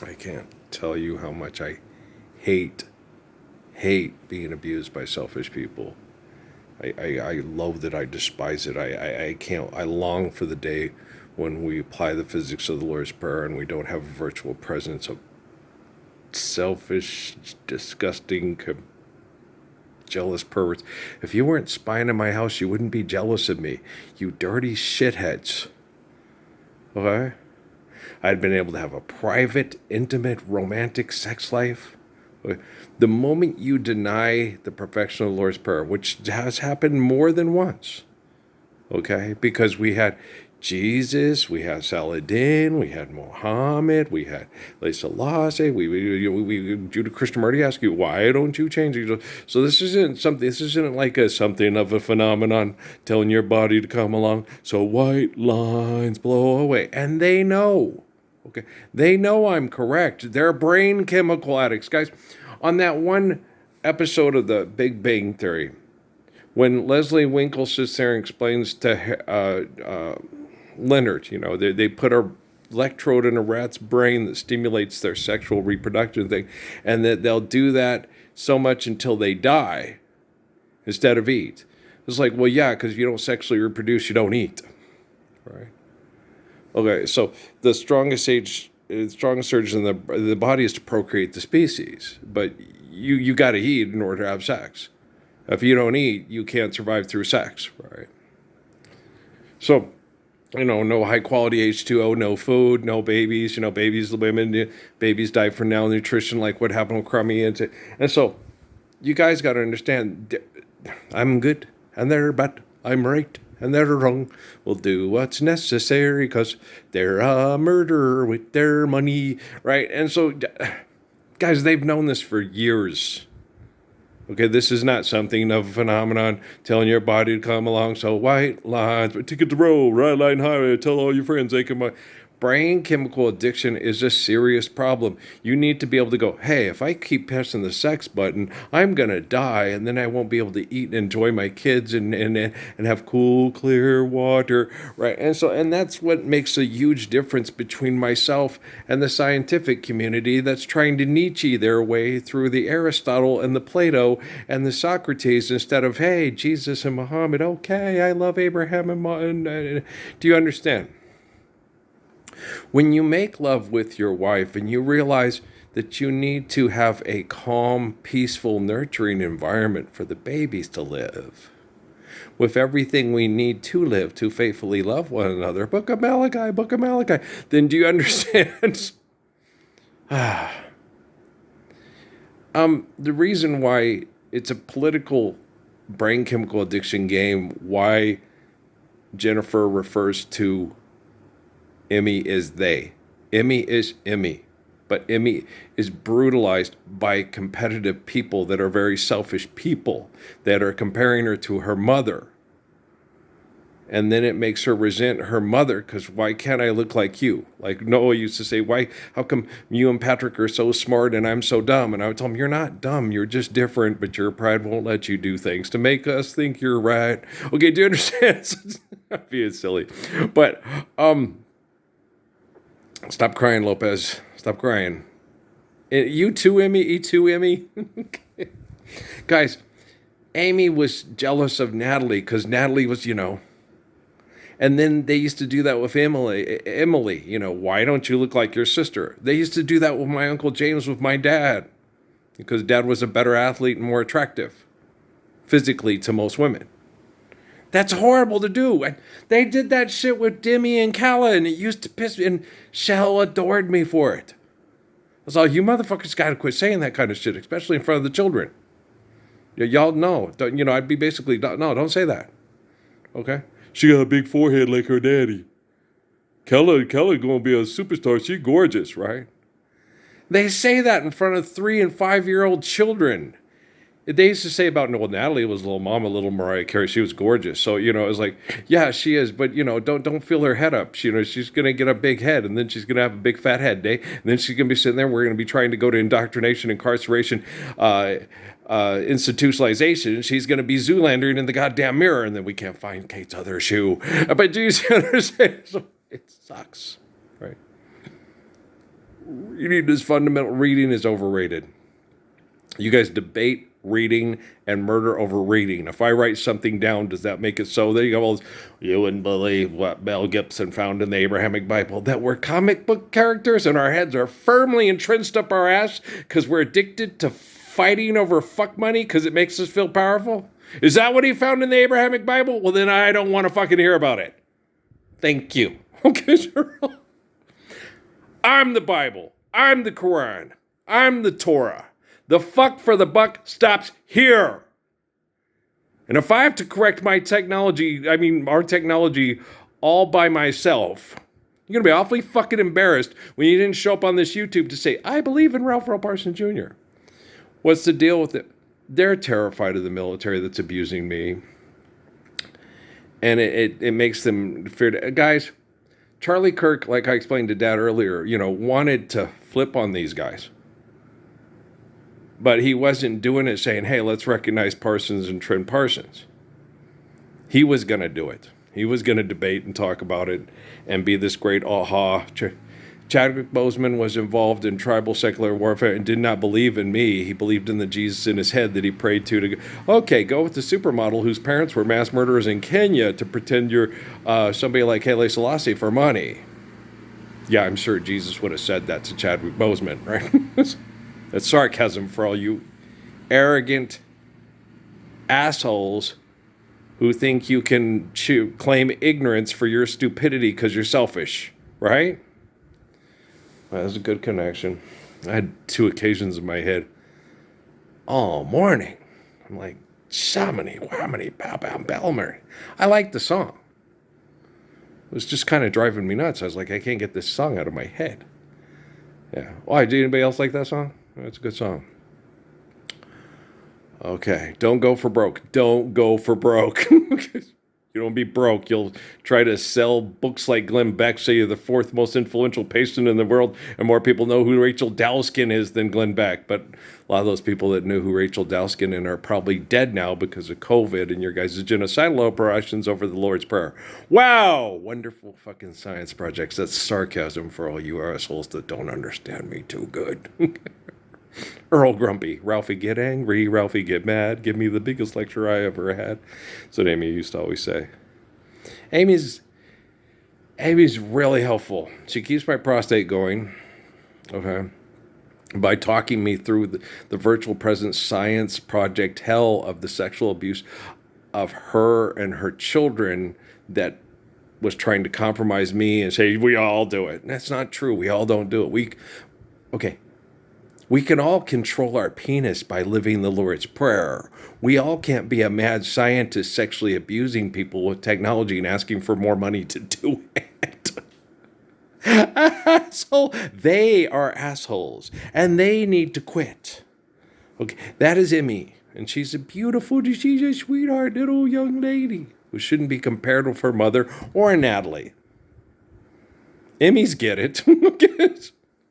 I can't tell you how much I hate, being abused by selfish people. I loathe it. I despise it. I can't. I long for the day when we apply the physics of the Lord's Prayer and we don't have a virtual presence of selfish, disgusting, jealous perverts. If you weren't spying in my house, you wouldn't be jealous of me. You dirty shitheads. Okay? I'd been able to have a private, intimate, romantic sex life. The moment you deny the perfection of the Lord's Prayer, which has happened more than once, okay? Because we had Jesus, we had Saladin, we had Muhammad, we had Selassie, Judah Krishnamurti asked you, why don't you change? So this isn't something, this isn't like something of a phenomenon telling your body to come along. So white lines blow away. And they know, okay? They know I'm correct. They're brain chemical addicts. Guys, on that one episode of the Big Bang Theory, when Leslie Winkle sits there and explains to Leonard, they put a electrode in a rat's brain that stimulates their sexual reproduction thing, and that they'll do that so much until they die instead of eat. It's like, well, yeah, because if you don't sexually reproduce, you don't eat, right? Okay, so the strongest urge in the body is to procreate the species, but you got to eat in order to have sex. If you don't eat, you can't survive through sex, right? So, no high quality H2O, no food, no babies, babies, the women, babies die for malnutrition, like what happened with Crummy. And so, you guys got to understand, I'm good, and they're bad, I'm right, and they're wrong. We'll do what's necessary, because they're a murderer with their money, right? And so, guys, they've known this for years. Okay, this is not something of a phenomenon telling your body to come along. So white lines, ticket to row, right line highway, tell all your friends they can buy. Brain chemical addiction is a serious problem. You need to be able to go, hey, if I keep pressing the sex button, I'm going to die, and then I won't be able to eat and enjoy my kids and have cool, clear water, right? And that's what makes a huge difference between myself and the scientific community that's trying to Nietzsche their way through the Aristotle and the Plato and the Socrates instead of, hey, Jesus and Muhammad, okay, I love Abraham and do you understand? When you make love with your wife and you realize that you need to have a calm, peaceful, nurturing environment for the babies to live, with everything we need to live to faithfully love one another, Book of Malachi, then do you understand? The reason why it's a political brain chemical addiction game, why Jennifer refers to Emmy is they. Emmy is Emmy. But Emmy is brutalized by competitive people that are very selfish people that are comparing her to her mother. And then it makes her resent her mother because why can't I look like you? Like Noah used to say, how come you and Patrick are so smart and I'm so dumb? And I would tell him, you're not dumb, you're just different, but your pride won't let you do things to make us think you're right. Okay, do you understand? I'm being silly. But, stop crying, Lopez. Stop crying. You too, Emmy? E2, Emmy? Guys, Amy was jealous of Natalie because Natalie was, And then they used to do that with Emily. Why don't you look like your sister? They used to do that with my Uncle James with my dad because Dad was a better athlete and more attractive physically to most women. That's horrible to do. And they did that shit with Demi and Kala, and it used to piss me. And Shell adored me for it. I was like, you motherfuckers got to quit saying that kind of shit, especially in front of the children. Y'all know. I'd be basically, no, don't say that. Okay? She got a big forehead like her daddy. Kella gonna be a superstar. She's gorgeous, right? They say that in front of 3- and 5-year-old children. They used to say about, Natalie was little mama, little Mariah Carey. She was gorgeous. So, it was like, yeah, she is. But, don't fill her head up. She's going to get a big head. And then she's going to have a big fat head day. And then she's going to be sitting there. We're going to be trying to go to indoctrination, incarceration, institutionalization. She's going to be Zoolandering in the goddamn mirror. And then we can't find Kate's other shoe. But do you understand? So it sucks, right? Reading is fundamental. Reading is overrated. You guys debate reading and murder over reading. If I write something down, does that make it so? There you go. Well, you wouldn't believe what Mel Gibson found in the Abrahamic Bible. That we're comic book characters and our heads are firmly entrenched up our ass because we're addicted to fighting over fuck money because it makes us feel powerful? Is that what he found in the Abrahamic Bible? Well, then I don't want to fucking hear about it. Thank you. Okay, sure. I'm the Bible. I'm the Quran. I'm the Torah. The fuck for the buck stops here. And if I have to correct my technology, our technology all by myself, you're going to be awfully fucking embarrassed when you didn't show up on this YouTube to say, I believe in Ralph Earl Parsons Jr. What's the deal with it? They're terrified of the military that's abusing me. And it makes them fear. Guys, Charlie Kirk, like I explained to Dad earlier, wanted to flip on these guys. But he wasn't doing it saying, hey, let's recognize Parsons and Trent Parsons. He was going to do it. He was going to debate and talk about it and be this great aha. Chadwick Boseman was involved in tribal secular warfare and did not believe in me. He believed in the Jesus in his head that he prayed to go with the supermodel whose parents were mass murderers in Kenya to pretend you're somebody like Haile Selassie for money. Yeah, I'm sure Jesus would have said that to Chadwick Boseman, right? That's sarcasm for all you arrogant assholes who think you can claim ignorance for your stupidity because you're selfish, right? Well, that's a good connection. I had 2 occasions in my head all morning. I'm like, Shamani, Wamani, Bow Bow Belmer. I like the song. It was just kind of driving me nuts. I was like, I can't get this song out of my head. Yeah. Why? Did anybody else like that song? That's a good song. Okay. Don't go for broke. Don't go for broke. You don't be broke. You'll try to sell books like Glenn Beck, say you're the 4th most influential patient in the world, and more people know who Rachel Dowskin is than Glenn Beck. But a lot of those people that knew who Rachel Dowskin is are probably dead now because of COVID and your guys' genocidal operations over the Lord's Prayer. Wow! Wonderful fucking science projects. That's sarcasm for all you assholes that don't understand me too good. Earl Grumpy. Ralphie get angry, Ralphie get mad, give me the biggest lecture I ever had. That's what Amy used to always say. Amy's really helpful. She keeps my prostate going, okay, by talking me through the virtual presence science project hell of the sexual abuse of her and her children that was trying to compromise me and say, we all do it. And that's not true. We all don't do it. We can all control our penis by living the Lord's Prayer. We all can't be a mad scientist sexually abusing people with technology and asking for more money to do it. Asshole. They are assholes, and they need to quit. Okay, that is Emmy, and she's a sweetheart little young lady who shouldn't be compared with her mother or Natalie. Emmys get it.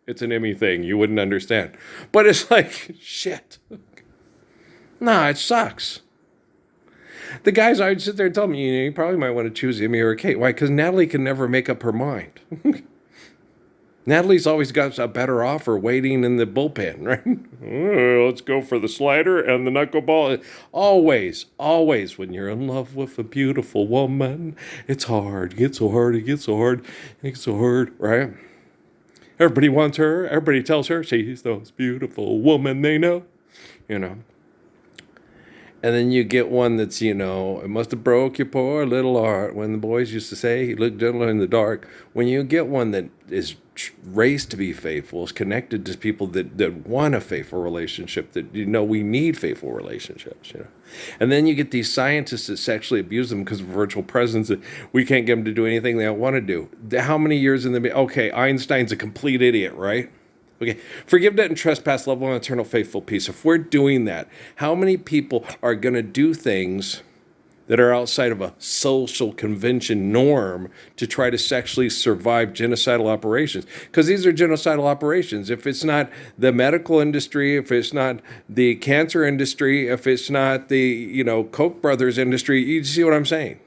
It's an Emmy thing. You wouldn't understand. But it's like, shit. Nah, it sucks. The guys, I would sit there and tell me, you probably might want to choose Emmy or Kate. Why? Because Natalie can never make up her mind. Natalie's always got a better offer waiting in the bullpen, right? Let's go for the slider and the knuckleball. Always, when you're in love with a beautiful woman, it's hard. It gets so hard, right? Everybody wants her. Everybody tells her she's the most beautiful woman they know, And then you get one that's, it must have broke your poor little heart. When the boys used to say, he looked gentler in the dark. When you get one that is raised to be faithful, is connected to people that want a faithful relationship, that, we need faithful relationships, And then you get these scientists that sexually abuse them because of virtual presence. That we can't get them to do anything they don't want to do. How many years in the... Okay, Einstein's a complete idiot, right? Okay, forgive debt and trespass, love one eternal faithful peace. If we're doing that, how many people are going to do things that are outside of a social convention norm to try to sexually survive genocidal operations? Because these are genocidal operations. If it's not the medical industry, if it's not the cancer industry, if it's not the, Koch brothers industry, you see what I'm saying?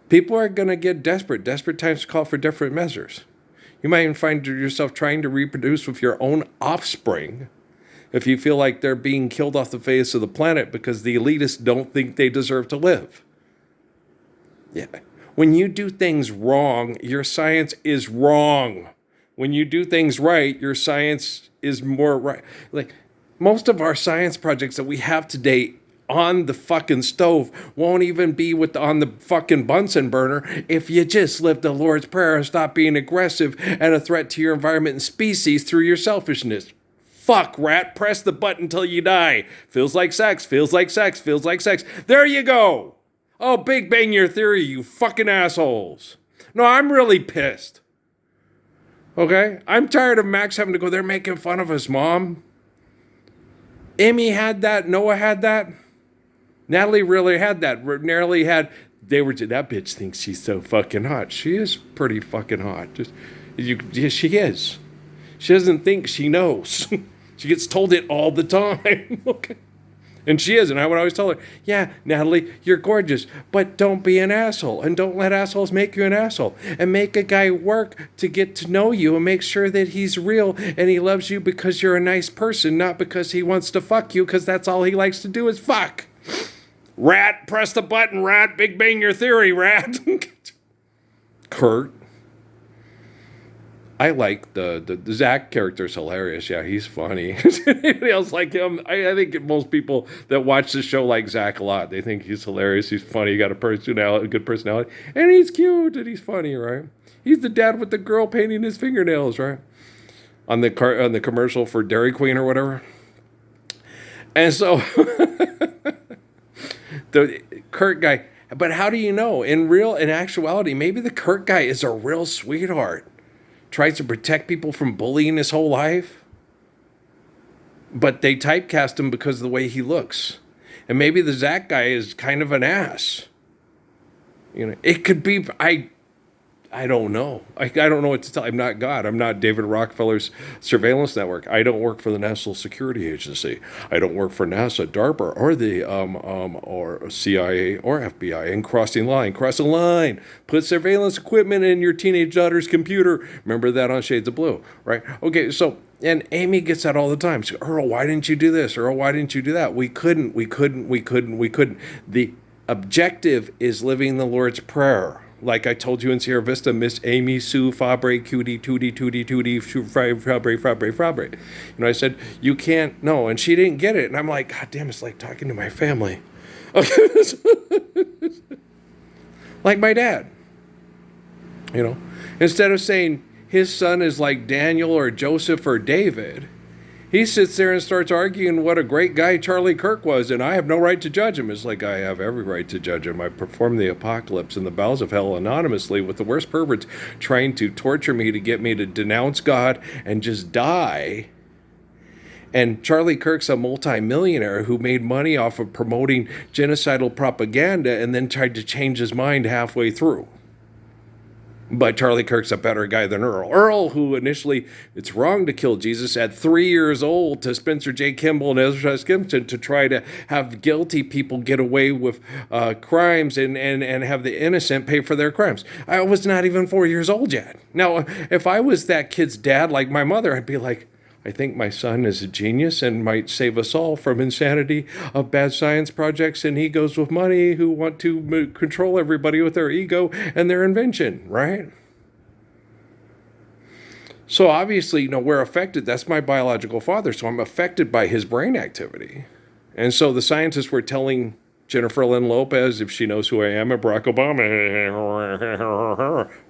People are going to get desperate. Desperate times call for desperate measures. You might even find yourself trying to reproduce with your own offspring if you feel like they're being killed off the face of the planet because the elitists don't think they deserve to live. Yeah. When you do things wrong, your science is wrong. When you do things right, your science is more right. Like most of our science projects that we have today on the fucking stove won't even be on the fucking Bunsen burner if you just live the Lord's Prayer and stop being aggressive and a threat to your environment and species through your selfishness. Fuck, rat, press the button till you die. Feels like sex, feels like sex, feels like sex. There you go. Oh, Big Bang Your Theory, you fucking assholes. No, I'm really pissed. Okay? I'm tired of Max having to go there making fun of us, Mom. Amy had that. Noah had that. Natalie really had that. Natalie had, that bitch thinks she's so fucking hot. She is pretty fucking hot. She is. She doesn't think she knows. She gets told it all the time. Okay. And she is. And I would always tell her, yeah, Natalie, you're gorgeous, but don't be an asshole. And don't let assholes make you an asshole. And make a guy work to get to know you and make sure that he's real and he loves you because you're a nice person, not because he wants to fuck you, because that's all he likes to do is fuck. Rat, press the button, rat. Big Bang Your Theory, rat. Kurt. I like the Zach character is hilarious. Yeah, he's funny. Anybody else like him? I think most people that watch the show like Zach a lot. They think he's hilarious. He's funny. He got a good personality, and he's cute and he's funny, right? He's the dad with the girl painting his fingernails, right? On the commercial for Dairy Queen or whatever. And so the Kurt guy. But how do you know? In actuality, maybe the Kurt guy is a real sweetheart. Tries to protect people from bullying his whole life. But they typecast him because of the way he looks. And maybe the Zach guy is kind of an ass. You know, it could be, I don't know. I don't know what to tell. I'm not God. I'm not David Rockefeller's surveillance network. I don't work for the National Security Agency. I don't work for NASA, DARPA, or the or CIA or FBI. And cross a line. Put surveillance equipment in your teenage daughter's computer. Remember that on Shades of Blue, right? Okay, so and Amy gets that all the time. She goes, Earl, why didn't you do this? Earl, why didn't you do that? We couldn't. The objective is living the Lord's Prayer. Like I told you in Sierra Vista, Miss Amy Sue Fabre Cutie Tootie Fabre. You know, I said, you can't, no. And she didn't get it. And I'm like, God damn, it's like talking to my family. Okay. Like my dad. You know, instead of saying his son is like Daniel or Joseph or David, he sits there and starts arguing what a great guy Charlie Kirk was, and I have no right to judge him. It's like I have every right to judge him. I performed the apocalypse in the bowels of hell anonymously with the worst perverts trying to torture me to get me to denounce God and just die. And Charlie Kirk's a multimillionaire who made money off of promoting genocidal propaganda and then tried to change his mind halfway through. But Charlie Kirk's a better guy than Earl. Earl, who initially, it's wrong to kill Jesus at 3 years old to Spencer J. Kimball and Ezra Skimpton to try to have guilty people get away with crimes and have the innocent pay for their crimes. I was not even 4 years old yet. Now, if I was that kid's dad like my mother, I'd be like, I think my son is a genius and might save us all from insanity of bad science projects and egos with money who want to control everybody with their ego and their invention, right? So obviously, we're affected. That's my biological father, so I'm affected by his brain activity. And so the scientists were telling Jennifer Lynn Lopez, if she knows who I am, and Barack Obama,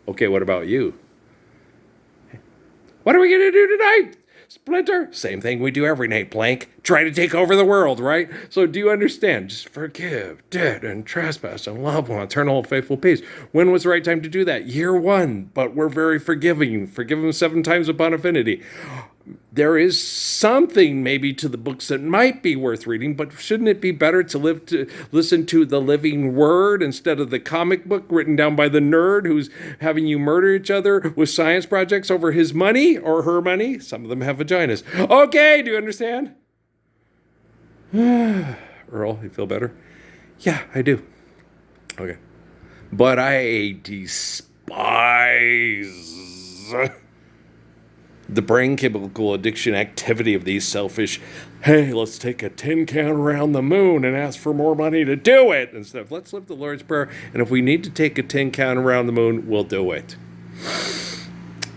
okay, what about you? What are we going to do tonight? Splinter, same thing we do every night, Plank. Try to take over the world, right? So do you understand? Just forgive, dead, and trespass, and love one, eternal faithful peace. When was the right time to do that? Year one, but we're very forgiving. Forgive them 7 times upon affinity. There is something maybe to the books that might be worth reading, but shouldn't it be better to listen to the living word instead of the comic book written down by the nerd who's having you murder each other with science projects over his money or her money? Some of them have vaginas. Okay, do you understand? Earl, you feel better? Yeah, I do. Okay. But I despise The brain chemical addiction activity of these selfish, hey, let's take a tin can around the moon and ask for more money to do it, instead of let's live the Lord's Prayer, and if we need to take a tin can around the moon, we'll do it.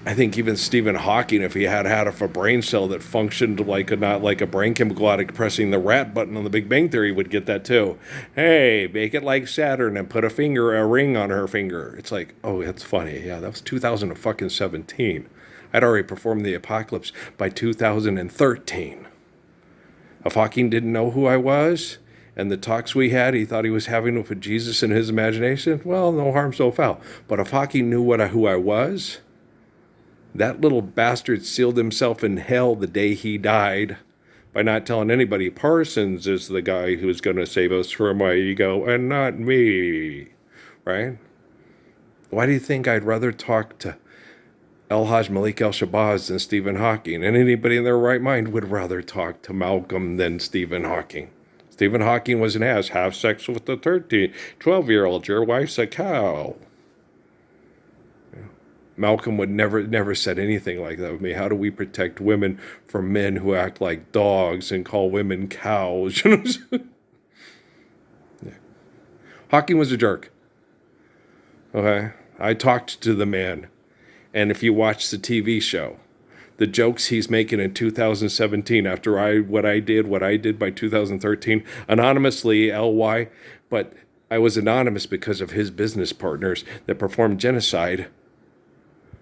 I think even Stephen Hawking, if he had a brain cell that functioned not like a brain chemical addict pressing the rat button on the Big Bang Theory, would get that too. Hey, make it like Saturn and put a ring on her finger. It's like, oh, that's funny. Yeah, that was 2017. I'd already performed the apocalypse by 2013. If Hawking didn't know who I was, and the talks we had, he thought he was having with Jesus in his imagination, well, no harm, no foul. But if Hawking knew who I was, that little bastard sealed himself in hell the day he died by not telling anybody Parsons is the guy who's going to save us from my ego and not me, right? Why do you think I'd rather talk to El-Hajj Malik El-Shabazz than Stephen Hawking? And anybody in their right mind would rather talk to Malcolm than Stephen Hawking. Stephen Hawking was an ass. Have sex with the 12-year-old. Your wife's a cow. Malcolm would never said anything like that with me. How do we protect women from men who act like dogs and call women cows? Yeah. Hawking was a jerk. Okay? I talked to the man. And if you watch the TV show, the jokes he's making in 2017 after what I did by 2013, anonymously, LY, but I was anonymous because of his business partners that performed genocide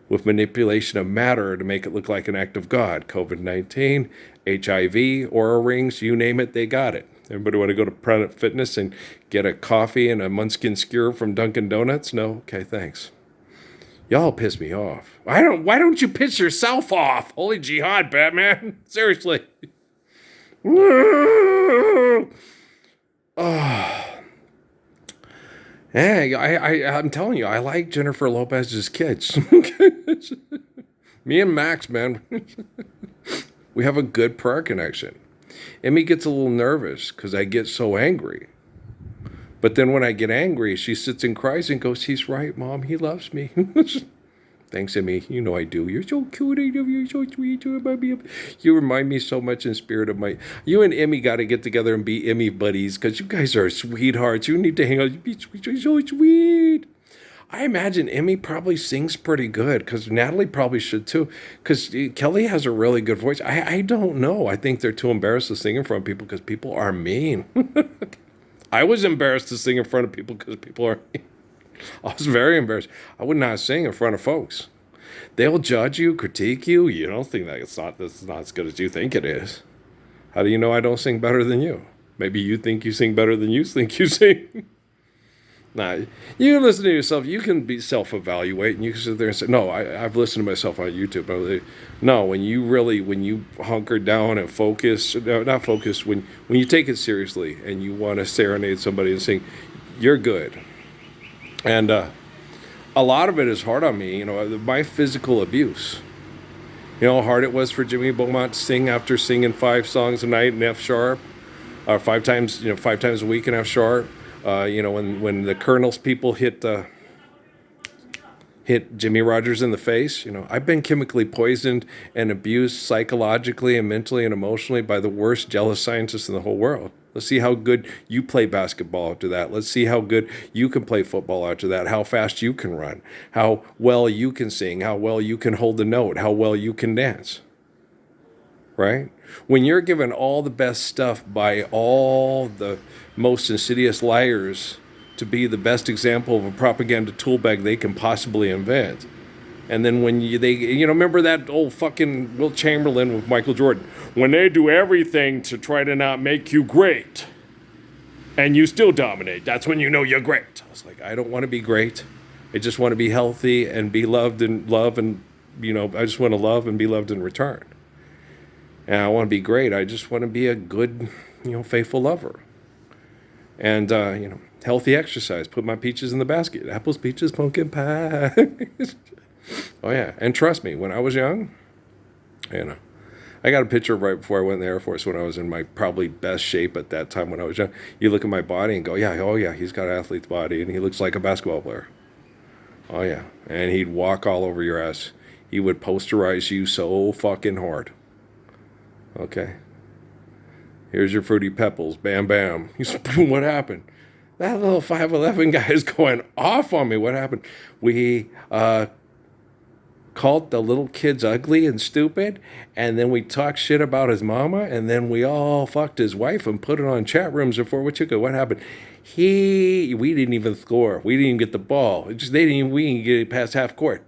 with manipulation of matter to make it look like an act of God. COVID-19, HIV, Oura rings, you name it, they got it. Everybody want to go to Planet Fitness and get a coffee and a Munchkin skewer from Dunkin' Donuts? No? Okay, thanks. Y'all piss me off. Why don't you piss yourself off? Holy jihad, Batman. Seriously. Oh. Hey, I'm telling you, I like Jennifer Lopez's kids. Me and Max, man, we have a good prayer connection. Emmy gets a little nervous because I get so angry. But then when I get angry, she sits and cries and goes, he's right, Mom, he loves me. Thanks, Emmy. You know I do. You're so cute. I love you. You're so sweet. You remind me so much in spirit of my... You and Emmy got to get together and be Emmy buddies because you guys are sweethearts. You need to hang out. You be sweet. You're so sweet. I imagine Emmy probably sings pretty good because Natalie probably should too because Kelly has a really good voice. I don't know. I think they're too embarrassed to sing in front of people because people are mean. I was embarrassed to sing in front of people because people are mean. I was very embarrassed. I would not sing in front of folks. They'll judge you, critique you. You don't think that this is not as good as you think it is. How do you know I don't sing better than you? Maybe you think you sing better than you think you sing. Nah, you can listen to yourself. You can be self-evaluate, and you can sit there and say, no, I've listened to myself on YouTube. No, when you hunker down and focus, no, not focus, when you take it seriously and you want to serenade somebody and sing, you're good. And a lot of it is hard on me, my physical abuse. You know how hard it was for Jimmy Beaumont to sing after singing 5 songs a night in F sharp, or 5 times a week in F sharp. When the Colonel's people hit Jimmy Rogers in the face, I've been chemically poisoned and abused psychologically and mentally and emotionally by the worst jealous scientists in the whole world. Let's see how good you play basketball after that. Let's see how good you can play football after that, how fast you can run, how well you can sing, how well you can hold the note, how well you can dance. Right? When you're given all the best stuff by all the most insidious liars to be the best example of a propaganda tool bag they can possibly invent. And then when remember that old fucking Wilt Chamberlain with Michael Jordan, when they do everything to try to not make you great and you still dominate, that's when you know you're great. I was like, I don't want to be great. I just want to be healthy and be loved and I just want to love and be loved in return. And I want to be great. I just want to be a good, faithful lover. And, healthy exercise. Put my peaches in the basket. Apples, peaches, pumpkin pie. Oh, yeah. And trust me, when I was young, I got a picture right before I went in the Air Force when I was in my probably best shape at that time when I was young. You look at my body and go, yeah, he's got an athlete's body and he looks like a basketball player. Oh, yeah. And he'd walk all over your ass. he would posterize you so fucking hard. Okay. Here's your Fruity Pebbles. Bam, bam. What happened? That little 5'11" guy is going off on me. What happened? We called the little kids ugly and stupid, and then we talked shit about his mama, and then we all fucked his wife and put it on chat rooms before we took it. What happened? We didn't even score. We didn't even get the ball. We didn't get it past half court.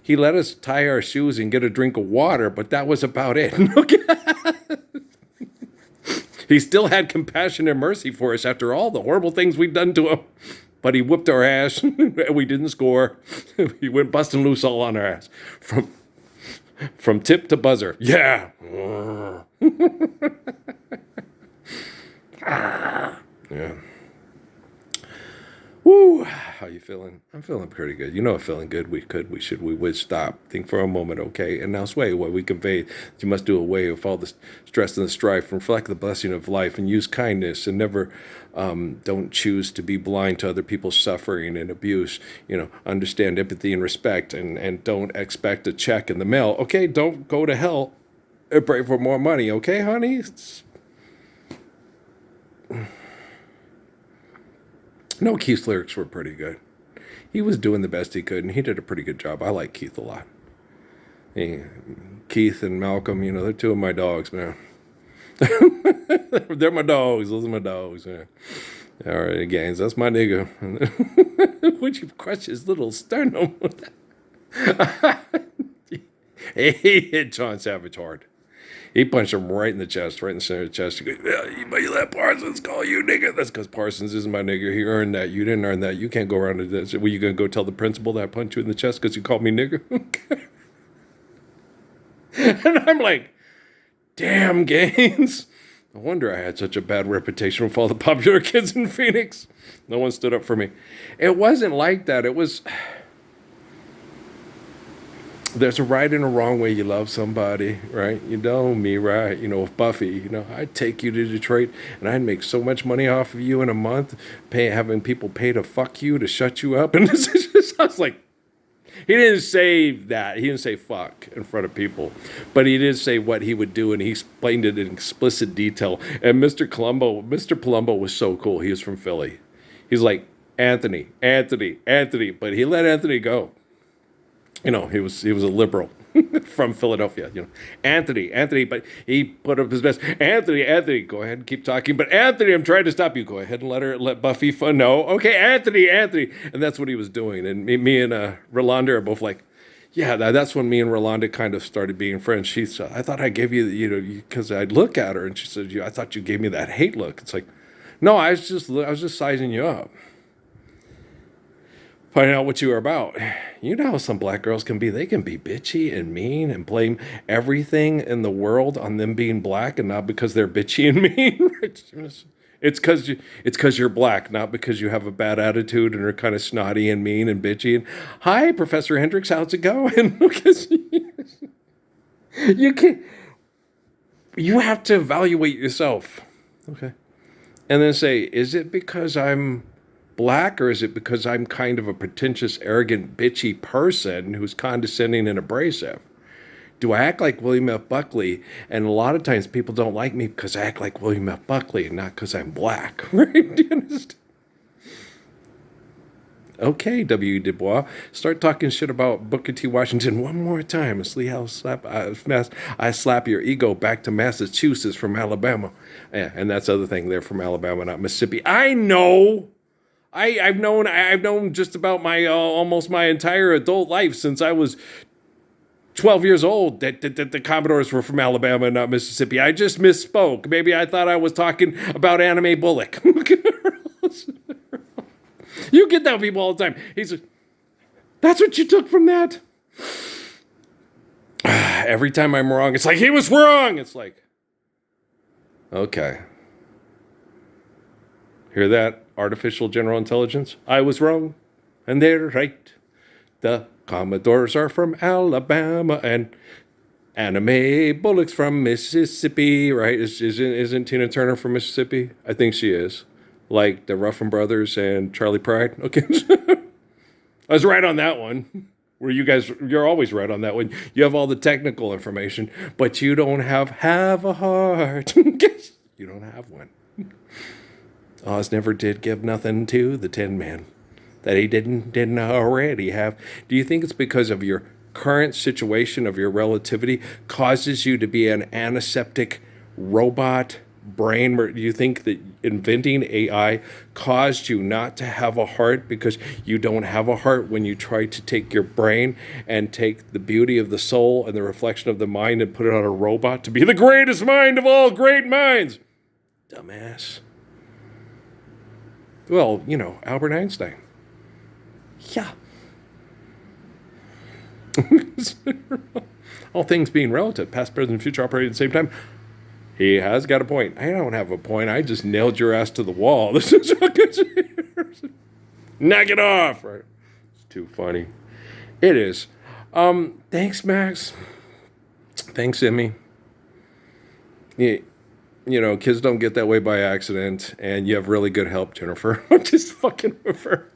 He let us tie our shoes and get a drink of water, but that was about it. He still had compassion and mercy for us after all the horrible things we'd done to him. But he whipped our ass. We didn't score. He went busting loose all on our ass. From tip to buzzer. Yeah. Yeah. Woo. How you feeling? I'm feeling pretty good. I'm feeling good. We would stop. Think for a moment, okay? And now sway what we convey that you must do away with all the stress and the strife, reflect the blessing of life, and use kindness, and never don't choose to be blind to other people's suffering and abuse. Understand empathy and respect, and don't expect a check in the mail. Okay, don't go to hell and pray for more money, okay, honey? No, Keith's lyrics were pretty good. He was doing the best he could, and he did a pretty good job. I like Keith a lot. Keith and Malcolm, they're two of my dogs, man. They're my dogs. Those are my dogs, man. All right, Gaines, that's my nigga. Would you crush his little sternum? He hit John Savage hard. He punched him right in the chest, right in the center of the chest. He goes, you let Parsons call you nigga. That's because Parsons isn't my nigga. He earned that. You didn't earn that. You can't go around to this. Were you going to go tell the principal that I punched you in the chest because you called me nigga? And I'm like, damn, Gaines. No wonder I had such a bad reputation with all the popular kids in Phoenix. No one stood up for me. It wasn't like that. It was... There's a right and a wrong way you love somebody, right? You know me, right? With Buffy, I'd take you to Detroit and I'd make so much money off of you in a month, having people pay to fuck you, to shut you up. And this is just, I was like, he didn't say that. He didn't say fuck in front of people, but he did say what he would do, and he explained it in explicit detail. And Mr. Palumbo was so cool. He was from Philly. He's like, Anthony, but he let Anthony go. He was a liberal from Philadelphia. Anthony, but he put up his best. Anthony, go ahead and keep talking. But Anthony, I'm trying to stop you. Go ahead and let Buffy know. Okay, Anthony, and that's what he was doing. And me and Rolanda are both like, yeah, that's when me and Rolanda kind of started being friends. She said, I thought I gave you, because I'd look at her and she said, I thought you gave me that hate look. It's like, no, I was just sizing you up. Finding out what you are about. You know how some black girls can be. They can be bitchy and mean and blame everything in the world on them being black, and not because they're bitchy and mean. It's because you're black, not because you have a bad attitude and are kind of snotty and mean and bitchy. And hi, Professor Hendricks, how's it going? Because you have to evaluate yourself. Okay. And then say, is it because I'm black, or is it because I'm kind of a pretentious, arrogant, bitchy person who's condescending and abrasive? Do I act like William F. Buckley? And a lot of times people don't like me because I act like William F. Buckley and not because I'm black. Right? Do you understand? Okay, W. Du Bois, start talking shit about Booker T. Washington one more time. See how I slap your ego back to Massachusetts from Alabama. Yeah, and that's the other thing. They're from Alabama, not Mississippi. I know. I've known just about my almost my entire adult life since I was 12 years old that the Commodores were from Alabama and not Mississippi. I just misspoke. Maybe I thought I was talking about Anime Bullock. You get that with people all the time. He said, that's what you took from that? Every time I'm wrong, it's like, he was wrong. It's like, okay. Hear that, artificial general intelligence? I was wrong, and they're right. The Commodores are from Alabama, and Anime Bullock's from Mississippi, right? Isn't Tina Turner from Mississippi? I think she is. Like the Ruffin Brothers and Charlie Pride. Okay. I was right on that one. Where you're always right on that one. You have all the technical information, but you don't have a heart. You don't have one. Oz never did give nothing to the Tin Man that he didn't already have. Do you think it's because of your current situation of your relativity causes you to be an antiseptic robot brain? Do you think that inventing AI caused you not to have a heart because you don't have a heart when you try to take your brain and take the beauty of the soul and the reflection of the mind and put it on a robot to be the greatest mind of all great minds? Dumbass. Well, Albert Einstein. Yeah. All things being relative, past, present, future operating at the same time. He has got a point. I don't have a point. I just nailed your ass to the wall. This is knock it off. Right? It's too funny. It is. Thanks, Max. Thanks, Emmy. Kids don't get that way by accident, and you have really good help, Jennifer. I'm just fucking with her.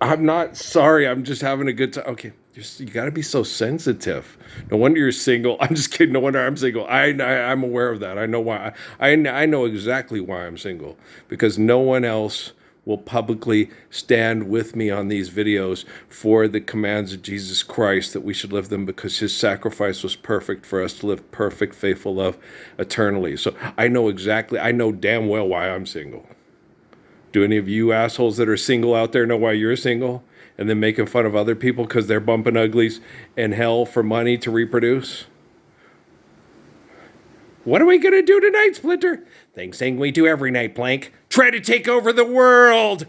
I'm not sorry. I'm just having a good time. Okay, you got to be so sensitive. No wonder you're single. I'm just kidding. No wonder I'm single. I'm aware of that. I know why. I know exactly why I'm single. Because no one else will publicly stand with me on these videos for the commands of Jesus Christ, that we should live them because his sacrifice was perfect for us to live perfect, faithful love eternally. So I know damn well why I'm single. Do any of you assholes that are single out there know why you're single? And then making fun of other people because they're bumping uglies in hell for money to reproduce? What are we going to do tonight, Splinter? Thing we do every night, Plank. Try to take over the world.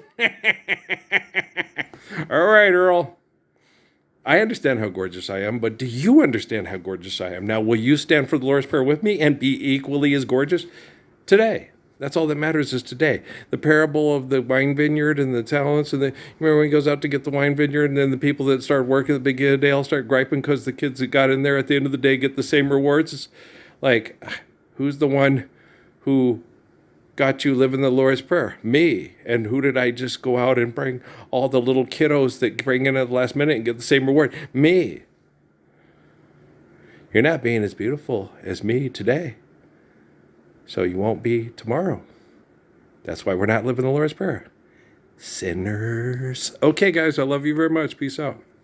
All right, Earl. I understand how gorgeous I am, but do you understand how gorgeous I am? Now, will you stand for the Lord's Prayer with me and be equally as gorgeous? Today. That's all that matters is today. The parable of the wine vineyard and the talents. And remember when he goes out to get the wine vineyard, and then the people that start working at the beginning of the day all start griping because the kids that got in there at the end of the day get the same rewards? It's like, who's the one who got you living the Lord's Prayer? Me. And who did I just go out and bring all the little kiddos that bring in at the last minute and get the same reward? Me. You're not being as beautiful as me today. So you won't be tomorrow. That's why we're not living the Lord's Prayer. Sinners. Okay, guys, I love you very much. Peace out.